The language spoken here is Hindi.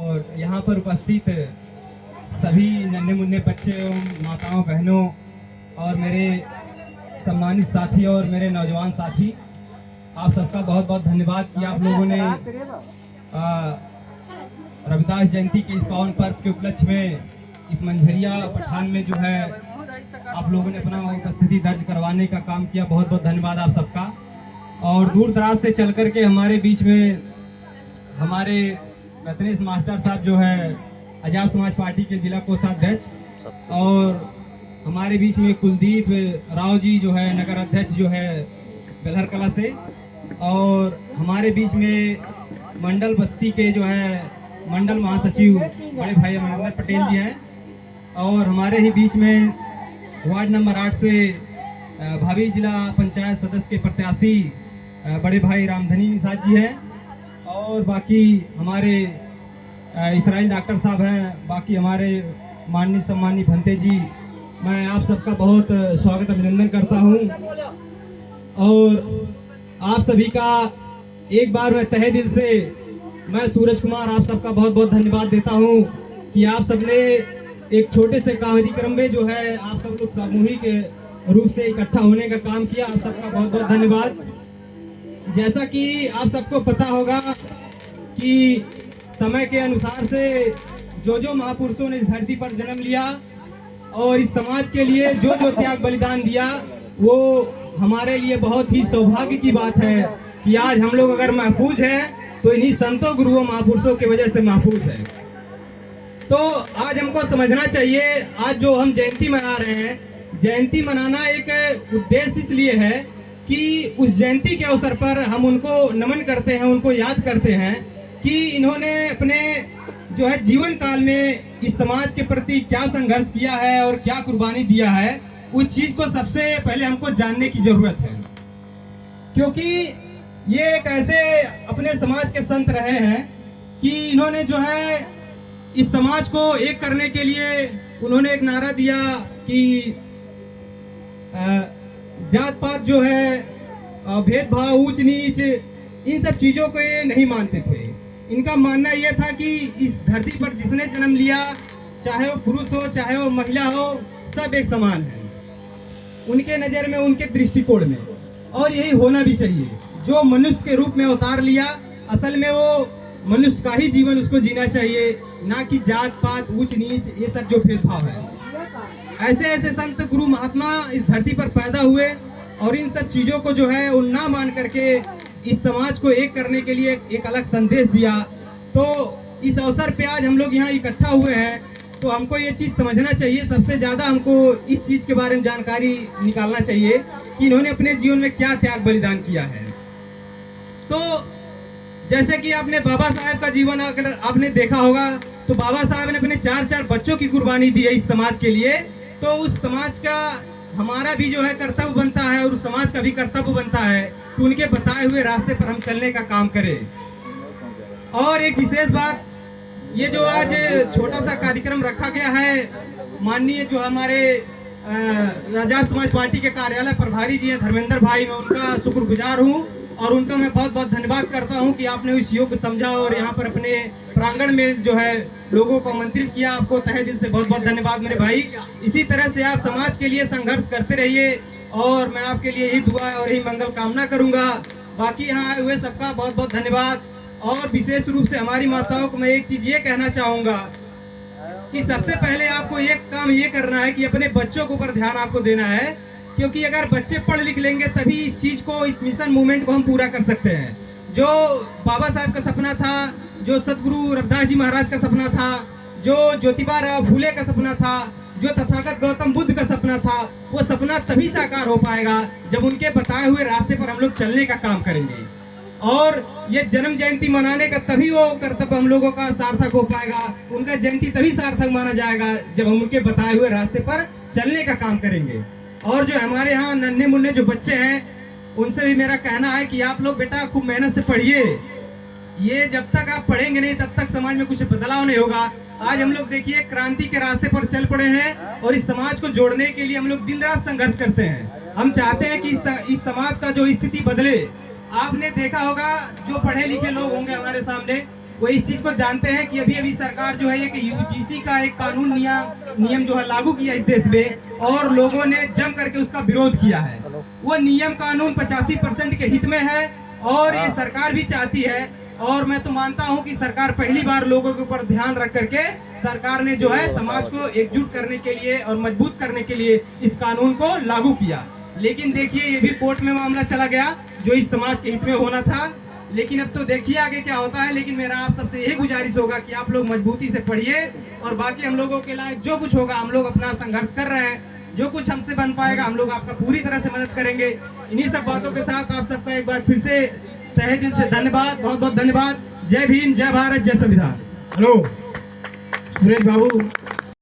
और यहाँ पर उपस्थित सभी नन्हे मुन्ने बच्चे एवं माताओं बहनों और मेरे सम्मानित साथी और मेरे नौजवान साथी, आप सबका बहुत बहुत धन्यवाद कि आप लोगों ने रविदास जयंती के इस पावन पर्व के उपलक्ष्य में इस मंझरिया पठान में जो है आप लोगों ने अपना उपस्थिति दर्ज करवाने का काम किया। बहुत बहुत धन्यवाद आप सबका। और दूर दराज से चल कर के हमारे बीच में हमारे रत्नेश मास्टर साहब जो है आजाद समाज पार्टी के जिला कोषाध्यक्ष, और हमारे बीच में कुलदीप राव जी जो है नगर अध्यक्ष जो है बेलहर कला से, और हमारे बीच में मंडल बस्ती के जो है मंडल महासचिव बड़े भाई अमरिंदर पटेल जी हैं, और हमारे ही बीच में वार्ड नंबर 8 से भावी जिला पंचायत सदस्य के प्रत्याशी बड़े भाई रामधनी निषाद जी हैं, और बाकी हमारे इसराइल डॉक्टर साहब हैं, बाकी हमारे माननीय सम्मानीय भंते जी। मैं आप सबका बहुत स्वागत अभिनंदन करता हूं, और आप सभी का एक बार मैं तहे दिल से मैं सूरज कुमार आप सबका बहुत बहुत धन्यवाद देता हूं कि आप सबने एक छोटे से कार्यक्रम में जो है आप सब लोग सामूहिक रूप से इकट्ठा होने का काम किया। आप सबका बहुत बहुत धन्यवाद। जैसा कि आप सबको पता होगा कि समय के अनुसार से जो महापुरुषों ने इस धरती पर जन्म लिया और इस समाज के लिए जो त्याग बलिदान दिया, वो हमारे लिए बहुत ही सौभाग्य की बात है कि आज हम लोग अगर महफूज हैं तो इन्हीं संतों गुरुओं महापुरुषों की वजह से महफूज है। तो आज हमको समझना चाहिए, आज जो हम जयंती मना रहे हैं, जयंती मनाना एक उद्देश्य इसलिए है कि उस जयंती के अवसर पर हम उनको नमन करते हैं, उनको याद करते हैं कि इन्होंने अपने जो है जीवन काल में इस समाज के प्रति क्या संघर्ष किया है और क्या कुर्बानी दिया है। उस चीज को सबसे पहले हमको जानने की जरूरत है, क्योंकि ये एक ऐसे अपने समाज के संत रहे हैं कि इन्होंने जो है इस समाज को एक करने के लिए उन्होंने एक नारा दिया कि जात पात जो है, भेदभाव, ऊंच नीच, इन सब चीजों को ये नहीं मानते थे। इनका मानना यह था कि इस धरती पर जिसने जन्म लिया, चाहे वो पुरुष हो चाहे वो महिला हो, सब एक समान है उनके नजर में, उनके दृष्टिकोण में, और यही होना भी चाहिए। जो मनुष्य के रूप में अवतार लिया, असल में वो मनुष्य का ही जीवन उसको जीना चाहिए, ना कि जात पात, ऊंच नीच, ये सब जो भेदभाव है। ऐसे ऐसे संत गुरु महात्मा इस धरती पर पैदा हुए और इन सब चीजों को जो है उन ना मान करके इस समाज को एक करने के लिए एक अलग संदेश दिया। तो इस अवसर पे आज हम लोग यहाँ इकट्ठा हुए हैं, तो हमको ये चीज समझना चाहिए, सबसे ज्यादा हमको इस चीज के बारे में जानकारी निकालना चाहिए कि इन्होंने अपने जीवन में क्या त्याग बलिदान किया है। तो जैसे कि आपने बाबा साहब का जीवन अगर आपने देखा होगा, तो बाबा साहब ने अपने 4 बच्चों की कुर्बानी दी है इस समाज के लिए। तो उस समाज का हमारा भी जो है कर्तव्य बनता है और उस समाज का भी कर्तव्य बनता है कि उनके बताए हुए रास्ते पर हम चलने का काम करें। और एक विशेष बात, ये जो आज छोटा सा कार्यक्रम रखा गया है, माननीय जो हमारे आजाद समाज पार्टी के कार्यालय प्रभारी जी हैं धर्मेंद्र भाई, मैं उनका शुक्रगुजार हूँ और उनका मैं बहुत बहुत धन्यवाद करता हूं कि आपने इस योग को समझा और यहाँ पर अपने प्रांगण में जो है लोगों को आमंत्रित किया। आपको तहे दिल से बहुत बहुत धन्यवाद मेरे भाई। इसी तरह से आप समाज के लिए संघर्ष करते रहिए और मैं आपके लिए यही दुआ और यही मंगल कामना करूंगा। बाकी यहाँ आए हुए सबका बहुत बहुत धन्यवाद। और विशेष रूप से हमारी माताओं को मैं एक चीज ये कहना चाहूंगा कि सबसे पहले आपको एक काम ये करना है कि अपने बच्चों के ऊपर ध्यान आपको देना है, क्योंकि अगर बच्चे पढ़ लिख लेंगे तभी इस चीज को, इस मिशन मूवमेंट को हम पूरा कर सकते हैं। जो बाबा साहब का सपना था, जो सतगुरु रविदास जी महाराज का सपना था, जो ज्योतिबा राव फूले का सपना था, जो तथागत गौतम बुद्ध का सपना था, वो सपना तभी साकार हो पाएगा जब उनके बताए हुए रास्ते पर हम लोग चलने का काम करेंगे। और ये जन्म जयंती मनाने का तभी वो कर्तव्य हम लोगों का सार्थक हो पाएगा, उनका जयंती तभी सार्थक माना जाएगा जब हम उनके बताए हुए रास्ते पर चलने का काम करेंगे। और जो हमारे यहाँ नन्हे मुन्ने जो बच्चे हैं, उनसे भी मेरा कहना है कि आप लोग बेटा खूब मेहनत से पढ़िए। ये जब तक आप पढ़ेंगे नहीं तब तक समाज में कुछ बदलाव नहीं होगा। आज हम लोग देखिए क्रांति के रास्ते पर चल पड़े हैं और इस समाज को जोड़ने के लिए हम लोग दिन रात संघर्ष करते हैं। हम चाहते हैं कि इस समाज का जो स्थिति बदले। आपने देखा होगा जो पढ़े लिखे लोग होंगे हमारे सामने, वो इस चीज को जानते हैं कि अभी अभी सरकार जो है ये कि यूजीसी का एक कानून नियम जो है लागू किया इस देश में और लोगों ने जम करके उसका विरोध किया है। वो नियम कानून 85% के हित में है और ये सरकार भी चाहती है और मैं तो मानता हूं कि सरकार पहली बार लोगों के ऊपर ध्यान रख करके सरकार ने जो है समाज को एकजुट करने के लिए और मजबूत करने के लिए इस कानून को लागू किया। लेकिन देखिए ये भी कोर्ट में मामला चला गया जो इस समाज के हित में होना था। लेकिन अब तो देखिए आगे क्या होता है। लेकिन मेरा आप सबसे यही गुजारिश होगा कि आप लोग मजबूती से पढ़िए और बाकी हम लोगों के लायक जो कुछ होगा हम लोग अपना संघर्ष कर रहे हैं। जो कुछ हमसे बन पाएगा हम लोग आपका पूरी तरह से मदद करेंगे। इन्हीं सब बातों के साथ आप सबका एक बार फिर से तहे दिल से धन्यवाद, बहुत बहुत धन्यवाद। जय भीम, जय भारत, जय संविधान। हेलो सुरेश बाबू।